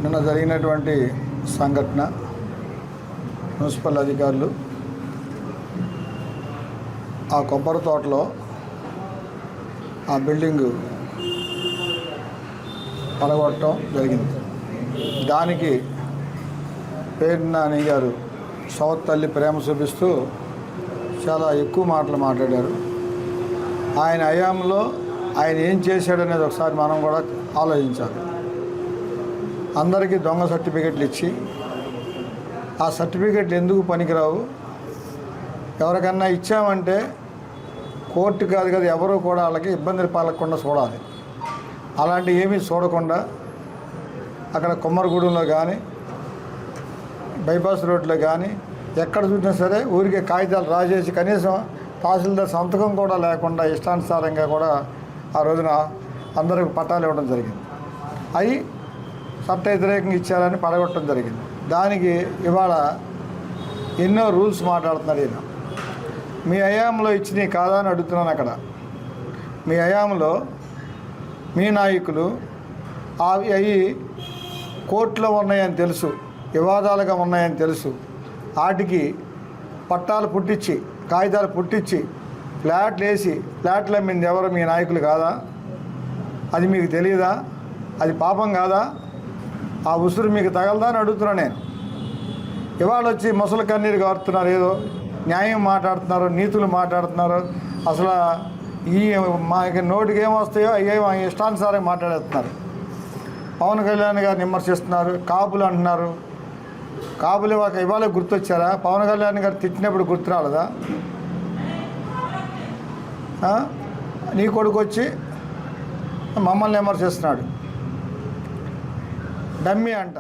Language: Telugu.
నిన్న జరిగినటువంటి సంఘటన మున్సిపల్ అధికారులు ఆ కొబ్బరి తోటలో ఆ బిల్డింగు పడగొట్టడం జరిగింది. దానికి పేర్నాని గారు సౌత్ తల్లి ప్రేమ చూపిస్తూ చాలా ఎక్కువ మాటలు మాట్లాడారు. ఆయన హయాంలో ఆయన ఏం చేశాడనేది ఒకసారి మనం కూడా ఆలోచించాలి. అందరికీ దొంగ సర్టిఫికెట్లు ఇచ్చి ఆ సర్టిఫికెట్లు ఎందుకు పనికిరావు? ఎవరికన్నా ఇచ్చామంటే కోర్టు కాదు కదా, ఎవరు కూడా వాళ్ళకి ఇబ్బందులు పాలకుండా చూడాలి. అలాంటి ఏమీ చూడకుండా అక్కడ కొమ్మరగూడెంలో కానీ బైపాస్ రోడ్లో కానీ ఎక్కడ చూసినా సరే ఊరికే కాగితాలు రాజేసి కనీసం తహసీల్దార్ సంతకం కూడా లేకుండా ఇష్టానుసారంగా కూడా ఆ రోజున అందరికి పట్టాలు ఇవ్వడం జరిగింది. అవి చట్ట వ్యతిరేకంగా ఇచ్చారని పడగొట్టడం జరిగింది. దానికి ఇవాళ ఎన్నో రూల్స్ మాట్లాడుతున్నారు. ఈయన మీ హయాంలో ఇచ్చినవి కాదా అని అడుగుతున్నాను. అక్కడ మీ హయాంలో మీ నాయకులు అవి కోర్టులో ఉన్నాయని తెలుసు, వివాదాలుగా ఉన్నాయని తెలుసు, వాటికి పట్టాలు పుట్టించి కాగితాలు పుట్టించి ఫ్లాట్లు వేసి ఫ్లాట్లు అమ్మింది ఎవరు? మీ నాయకులు కాదా? అది మీకు తెలియదా? అది పాపం కాదా? ఆ ఉసురు మీకు తగలదా అని అడుగుతున్నా నేను. ఇవాళ వచ్చి ముసలి కన్నీరు కారుతున్నారు, ఏదో న్యాయం మాట్లాడుతున్నారు, నీతులు మాట్లాడుతున్నారు. అసలు ఈ మాకు నోటికి ఏమొస్తాయో అవి ఇష్టానుసారంగా మాట్లాడేస్తున్నారు. పవన్ కళ్యాణ్ గారిని విమర్శిస్తున్నారు, కాపులు అంటున్నారు. కాపులు ఇవాళ గుర్తొచ్చారా? పవన్ కళ్యాణ్ గారు తిట్టినప్పుడు గుర్తు రాలేదా? నీ కొడుకు వచ్చి మమ్మల్ని విమర్శిస్తున్నాడు, డమ్మీ అంట.